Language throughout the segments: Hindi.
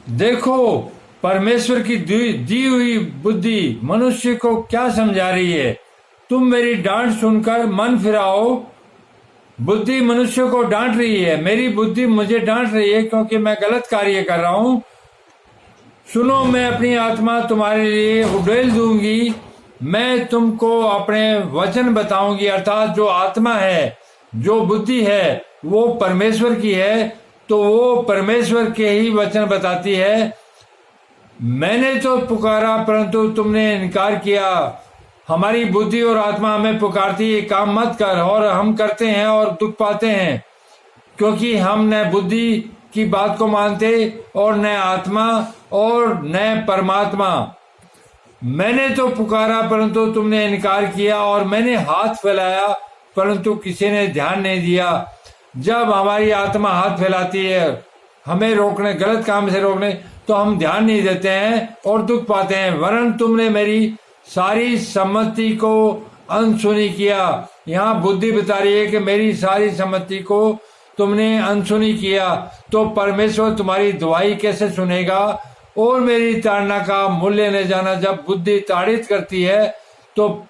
देखो, परमेश्वर की दी हुई बुद्धि मनुष्य को क्या समझा रही है। तुम मेरी डांट सुनकर मन फिराओ। बुद्धि मनुष्य को डांट रही है, मेरी बुद्धि मुझे डांट रही है क्योंकि मैं गलत कार्य कर रहा हूं। सुनो, मैं अपनी आत्मा तुम्हारे लिए उड़ेल दूंगी, मैं तुमको अपने वचन बताऊंगी। अर्थात जो आत्मा है, जो बुद्धि है, वो परमेश्वर की है, तो वो परमेश्वर के ही वचन बताती है। मैंने तो पुकारा परंतु तुमने इनकार किया। हमारी बुद्धि और आत्मा हमें पुकारती है, काम मत कर, और हम करते हैं और दुख पाते हैं, क्योंकि हम न बुद्धि की बात को मानते और न आत्मा और न परमात्मा। मैंने तो पुकारा परंतु तुमने इनकार किया, और मैंने हाथ फैलाया परंतु किसी ने ध्यान नहीं दिया। जब हमारी आत्मा हाथ फैलाती है हमें रोकने, गलत काम से रोकने, तो हम ध्यान नहीं देते हैं और दुख पाते हैं। वरन तुमने मेरी सारी सम्मति को अनसुनी किया। यहाँ बुद्धि बता रही है कि मेरी सारी सम्मति को तुमने अनसुनी किया, तो परमेश्वर तुम्हारी दुआई कैसे सुनेगा और मेरी ताड़ना का मूल्य न जाना। जब बुद्धि ताड़ित करती है तो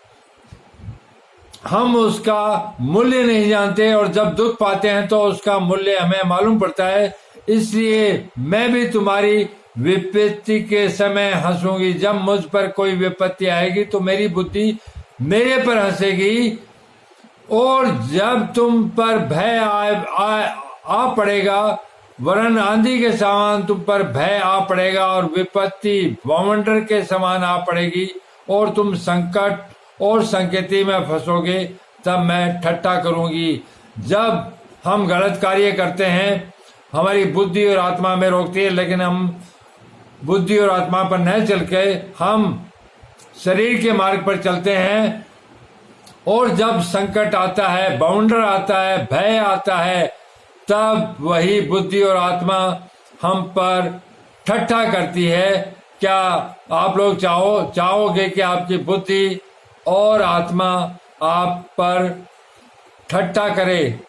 हम उसका मूल्य नहीं जानते, और जब दुख पाते हैं तो उसका मूल्य हमें मालूम पड़ता है। इसलिए मैं भी तुम्हारी विपत्ति के समय हंसूंगी। जब मुझ पर कोई विपत्ति आएगी तो मेरी बुद्धि मेरे पर हंसेगी, और जब तुम पर भय आ पड़ेगा, वरन आंधी के समान तुम पर भय आ पड़ेगा, और विपत्ति वामंडर के समान आ पड़ेगी, और तुम संकट और संकेती में फंसोगे, तब मैं ठट्ठा करूंगी। जब हम गलत कार्य करते हैं हमारी बुद्धि और आत्मा में रोकती है, लेकिन हम बुद्धि और आत्मा पर न चल के हम शरीर के मार्ग पर चलते हैं, और जब संकट आता है, बाउंडर आता है, भय आता है, तब वही बुद्धि और आत्मा हम पर ठट्ठा करती है। क्या आप लोग चाहोगे कि आपकी बुद्धि और आत्मा आप पर ठट्ठा करे?